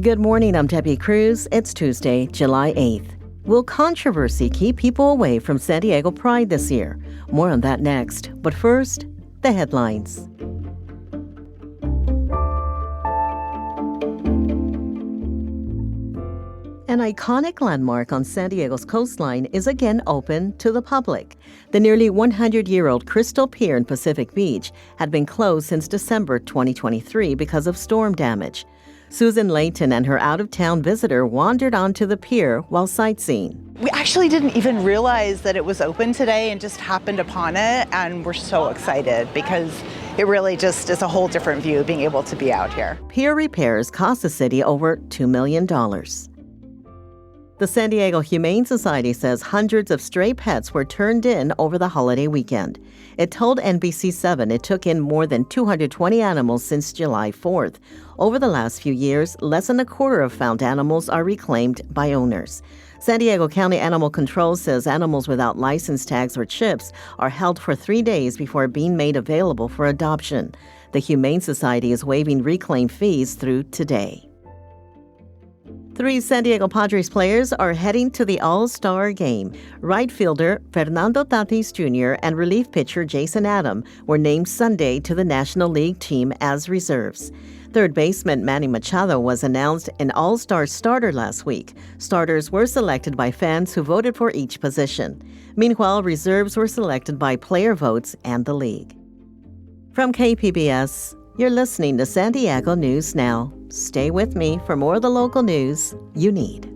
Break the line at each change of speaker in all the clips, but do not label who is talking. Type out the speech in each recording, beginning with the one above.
Good morning, I'm Debbie Cruz. It's Tuesday, July 8th. Will controversy keep people away from San Diego Pride this year? More on that next. But first, the headlines. An iconic landmark on San Diego's coastline is again open to the public. The nearly 100-year-old Crystal Pier in Pacific Beach had been closed since December 2023 because of storm damage. Susan Layton and her out-of-town visitor wandered onto the pier while sightseeing.
We actually didn't even realize that it was open today and just happened upon it, and we're so excited because it really just is a whole different view being able to be out here.
Pier repairs cost the city over $2 million. The San Diego Humane Society says hundreds of stray pets were turned in over the holiday weekend. It told NBC7 it took in more than 220 animals since July 4th. Over the last few years, less than a quarter of found animals are reclaimed by owners. San Diego County Animal Control says animals without license tags or chips are held for 3 days before being made available for adoption. The Humane Society is waiving reclaim fees through today. 3 San Diego Padres players are heading to the All-Star game. Right fielder Fernando Tatis Jr. and relief pitcher Jason Adam were named Sunday to the National League team as reserves. Third baseman Manny Machado was announced an All-Star starter last week. Starters were selected by fans who voted for each position. Meanwhile, reserves were selected by player votes and the league. From KPBS, you're listening to San Diego News Now. Stay with me for more of the local news you need.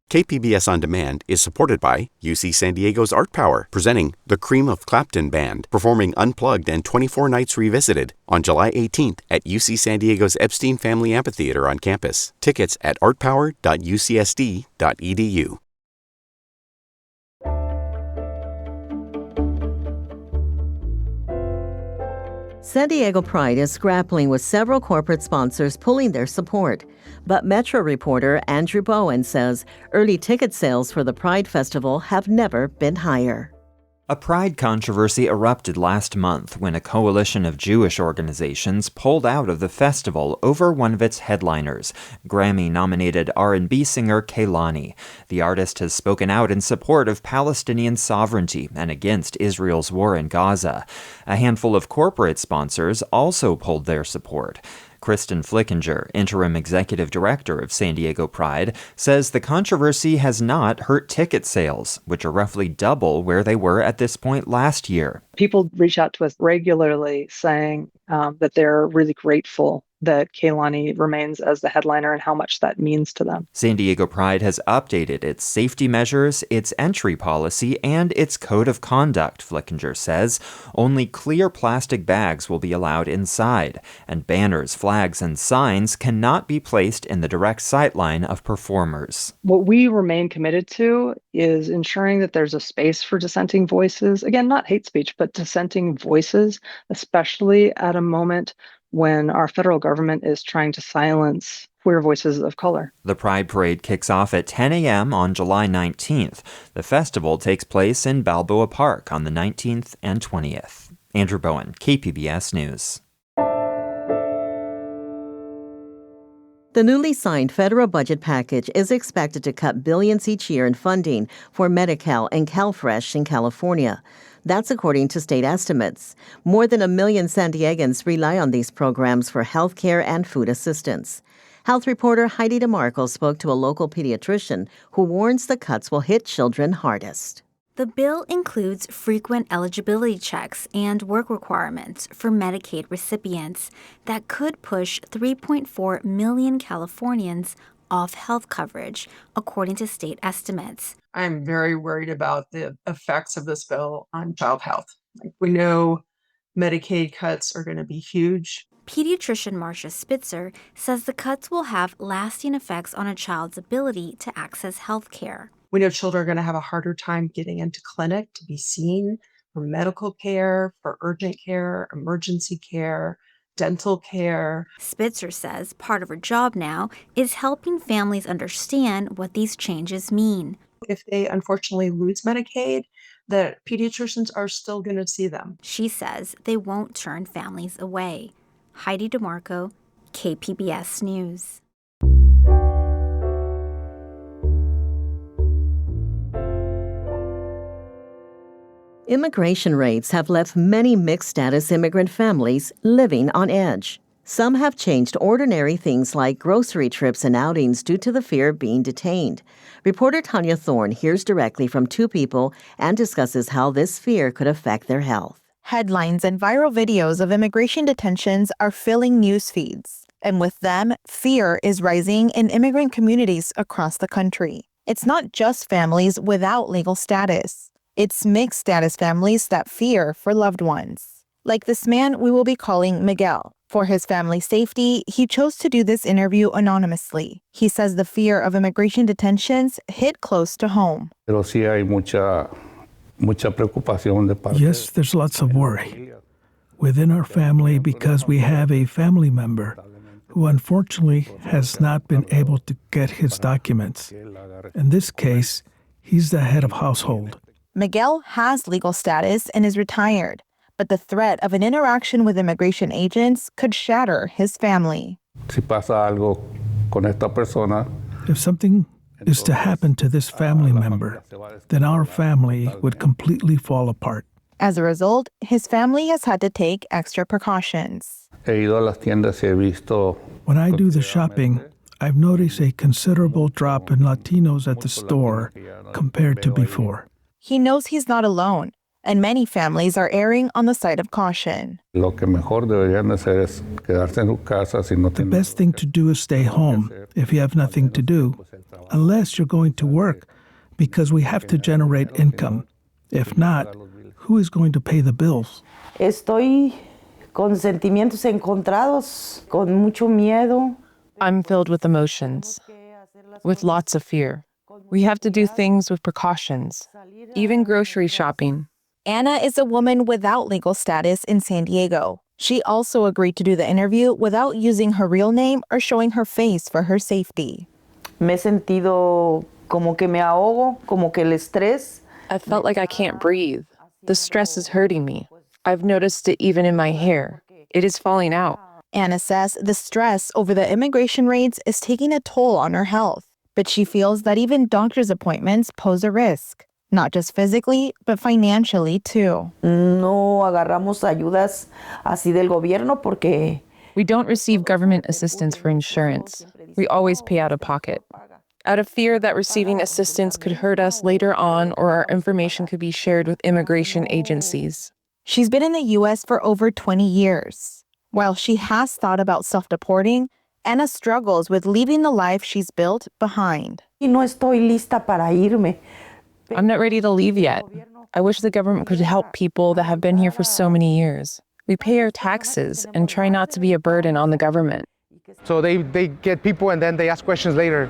KPBS On Demand is supported by UC San Diego's Art Power, presenting The Cream of Clapton Band, performing Unplugged and 24 Nights Revisited on July 18th at UC San Diego's Epstein Family Amphitheater on campus. Tickets at artpower.ucsd.edu.
San Diego Pride is grappling with several corporate sponsors pulling their support. But Metro reporter Andrew Bowen says early ticket sales for the Pride Festival have never been higher.
A pride controversy erupted last month when a coalition of Jewish organizations pulled out of the festival over one of its headliners, Grammy-nominated R&B singer Kehlani. The artist has spoken out in support of Palestinian sovereignty and against Israel's war in Gaza. A handful of corporate sponsors also pulled their support. Kristen Flickinger, interim executive director of San Diego Pride, says the controversy has not hurt ticket sales, which are roughly double where they were at this point last year.
People reach out to us regularly saying that they're really grateful that Kehlani remains as the headliner and how much that means to them.
San Diego Pride has updated its safety measures, its entry policy, and its code of conduct, Flickinger says. Only clear plastic bags will be allowed inside, and banners, flags, and signs cannot be placed in the direct sightline of performers.
What we remain committed to is ensuring that there's a space for dissenting voices. Again, not hate speech, but dissenting voices, especially at a moment when our federal government is trying to silence queer voices of color.
The Pride Parade kicks off at 10 a.m. on July 19th. The festival takes place in Balboa Park on the 19th and 20th. Andrew Bowen, KPBS News.
The newly signed federal budget package is expected to cut billions each year in funding for Medi-Cal and CalFresh in California. That's according to state estimates. More than 1 million San Diegans rely on these programs for health care and food assistance. Health reporter Heidi DeMarco spoke to a local pediatrician who warns the cuts will hit children hardest.
The bill includes frequent eligibility checks and work requirements for Medicaid recipients that could push 3.4 million Californians off health coverage, according to state estimates.
I'm very worried about the effects of this bill on child health. We know Medicaid cuts are going to be huge.
Pediatrician Marcia Spitzer says the cuts will have lasting effects on a child's ability to access health care.
We know children are going to have a harder time getting into clinic to be seen for medical care, for urgent care, emergency care, dental care.
Spitzer says part of her job now is helping families understand what these changes mean.
If they unfortunately lose Medicaid, that pediatricians are still going to see them.
She says they won't turn families away. Heidi DeMarco, KPBS News.
Immigration raids have left many mixed-status immigrant families living on edge. Some have changed ordinary things like grocery trips and outings due to the fear of being detained. Reporter Tanya Thorne hears directly from two people and discusses how this fear could affect their health.
Headlines and viral videos of immigration detentions are filling news feeds. And with them, fear is rising in immigrant communities across the country. It's not just families without legal status. It's mixed status families that fear for loved ones. Like this man we will be calling Miguel. For his family's safety, he chose to do this interview anonymously. He says the fear of immigration detentions hit close to home.
Yes, there's lots of worry within our family because we have a family member who unfortunately has not been able to get his documents. In this case, he's the head of household.
Miguel has legal status and is retired, but the threat of an interaction with immigration agents could shatter his family.
If something is to happen to this family member, then our family would completely fall apart.
As a result, his family has had to take extra precautions.
When I do the shopping, I've noticed a considerable drop in Latinos at the store compared to before.
He knows he's not alone, and many families are erring on the side of caution.
The best thing to do is stay home if you have nothing to do, unless you're going to work, because we have to generate income. If not, who is going to pay the bills?
Estoy con sentimientos encontrados, con mucho miedo.
I'm filled with emotions, with lots of fear. We have to do things with precautions, even grocery shopping.
Anna is a woman without legal status in San Diego. She also agreed to do the interview without using her real name or showing her face for her safety.
Me he sentido como que me ahogo, como que el estrés.
I felt like I can't breathe. The stress is hurting me. I've noticed it even in my hair. It is falling out.
Anna says the stress over the immigration raids is taking a toll on her health, but she feels that even doctor's appointments pose a risk, not just physically, but financially too.
No agarramos ayudas así del gobierno porque
we don't receive government assistance for insurance. We always pay out of pocket. Out of fear that receiving assistance could hurt us later on or our information could be shared with immigration agencies.
She's been in the U.S. for over 20 years. While she has thought about self-deporting, Anna struggles with leaving the life she's built behind.
No estoy lista para irme.
I'm not ready to leave yet. I wish the government could help people that have been here for so many years. We pay our taxes and try not to be a burden on the government.
So they get people and then they ask questions later,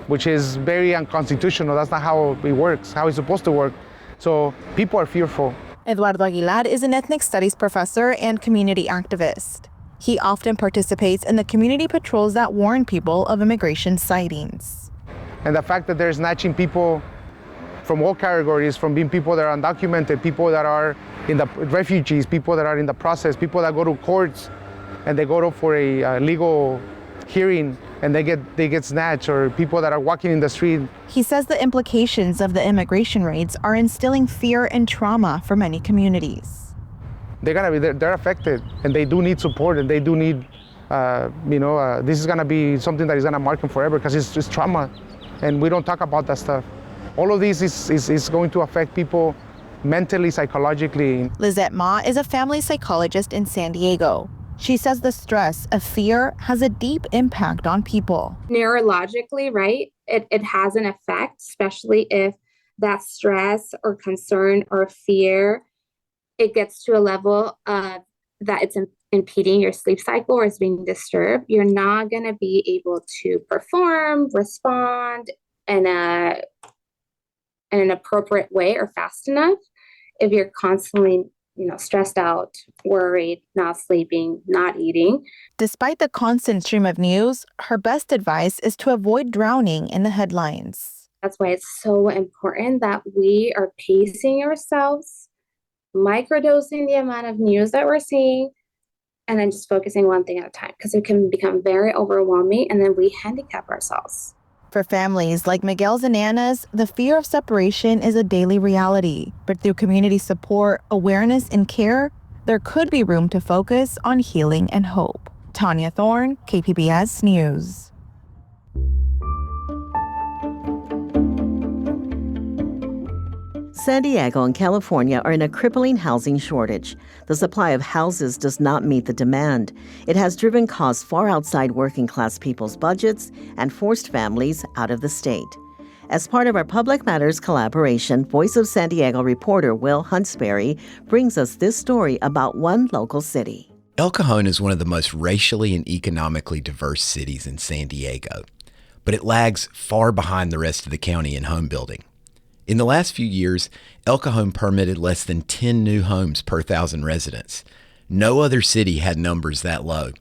which is very unconstitutional. That's not how it works, how it's supposed to work. So people are fearful.
Eduardo Aguilar is an ethnic studies professor and community activist. He often participates in the community patrols that warn people of immigration sightings.
And the fact that they're snatching people from all categories, from being people that are undocumented, people that are in the refugees, people that are in the process, people that go to courts and they go for a legal hearing and they get snatched, or people that are walking in the street.
He says the implications of the immigration raids are instilling fear and trauma for many communities.
They're affected, and they do need support, and they do need, this is gonna be something that is gonna mark them forever because it's trauma, and we don't talk about that stuff. All of this is going to affect people mentally, psychologically.
Lizette Ma is a family psychologist in San Diego. She says the stress of fear has a deep impact on people.
Neurologically, right, it has an effect, especially if that stress or concern or fear, it gets to a level that it's impeding your sleep cycle or it's being disturbed. You're not going to be able to perform, respond in an appropriate way or fast enough if you're constantly stressed out, worried, not sleeping, not eating.
Despite the constant stream of news, her best advice is to avoid drowning in the headlines.
That's why it's so important that we are pacing ourselves, microdosing the amount of news that we're seeing, and then just focusing one thing at a time, because it can become very overwhelming and then we handicap ourselves.
For families like Miguel's and Anna's, the fear of separation is a daily reality. But through community support, awareness, and care, there could be room to focus on healing and hope. Tanya Thorne, KPBS News.
San Diego and California are in a crippling housing shortage. The supply of houses does not meet the demand. It has driven costs far outside working class people's budgets and forced families out of the state. As part of our Public Matters collaboration, Voice of San Diego reporter Will Huntsberry brings us this story about one local city.
El Cajon is one of the most racially and economically diverse cities in San Diego, but it lags far behind the rest of the county in home building. In the last few years, El Cajon permitted less than 10 new homes per 1,000 residents. No other city had numbers that low.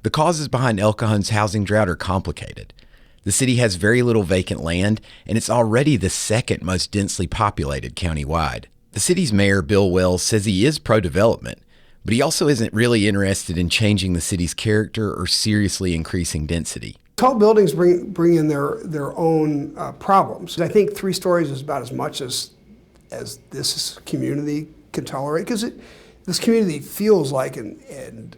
The causes behind El Cajon's housing drought are complicated. The city has very little vacant land, and it's already the second most densely populated countywide. The city's mayor, Bill Wells, says he is pro-development, but he also isn't really interested in changing the city's character or seriously increasing density.
Tall buildings bring in their own problems. I think 3 stories is about as much as this community can tolerate, because this community feels like, and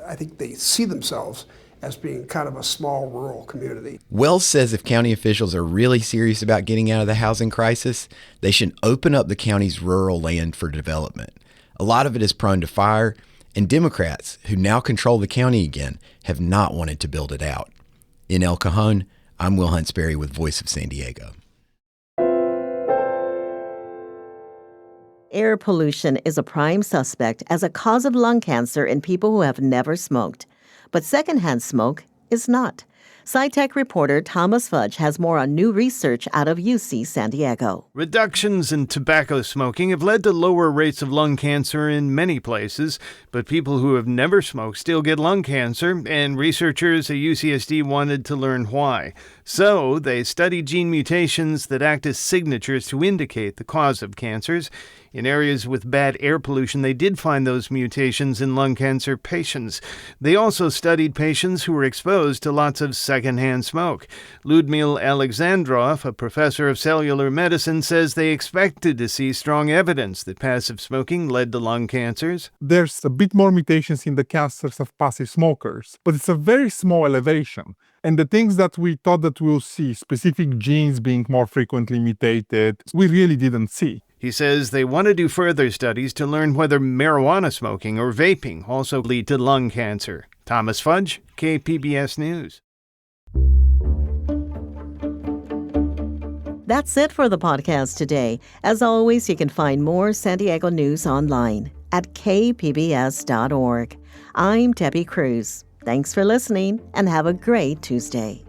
I think they see themselves as being kind of a small rural community.
Wells says if county officials are really serious about getting out of the housing crisis, they should open up the county's rural land for development. A lot of it is prone to fire, and Democrats, who now control the county again, have not wanted to build it out. In El Cajon, I'm Will Huntsberry with Voice of San Diego.
Air pollution is a prime suspect as a cause of lung cancer in people who have never smoked. But secondhand smoke is not. SciTech reporter Thomas Fudge has more on new research out of UC San Diego.
Reductions in tobacco smoking have led to lower rates of lung cancer in many places, but people who have never smoked still get lung cancer, and researchers at UCSD wanted to learn why. So they studied gene mutations that act as signatures to indicate the cause of cancers. In areas with bad air pollution, they did find those mutations in lung cancer patients. They also studied patients who were exposed to lots of secondhand smoke. Ludmil Alexandrov, a professor of cellular medicine, says they expected to see strong evidence that passive smoking led to lung cancers.
There's a bit more mutations in the cancers of passive smokers, but it's a very small elevation. And the things that we thought that we'll see, specific genes being more frequently mutated, we really didn't see.
He says they want to do further studies to learn whether marijuana smoking or vaping also lead to lung cancer. Thomas Fudge, KPBS News.
That's it for the podcast today. As always, you can find more San Diego news online at kpbs.org. I'm Debbie Cruz. Thanks for listening and have a great Tuesday.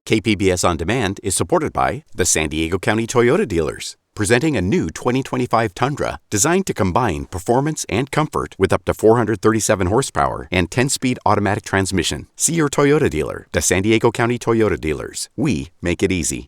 KPBS On Demand is supported by the San Diego County Toyota dealers, presenting a new 2025 Tundra designed to combine performance and comfort with up to 437 horsepower and 10-speed automatic transmission. See your Toyota dealer. The San Diego County Toyota dealers. We make it easy.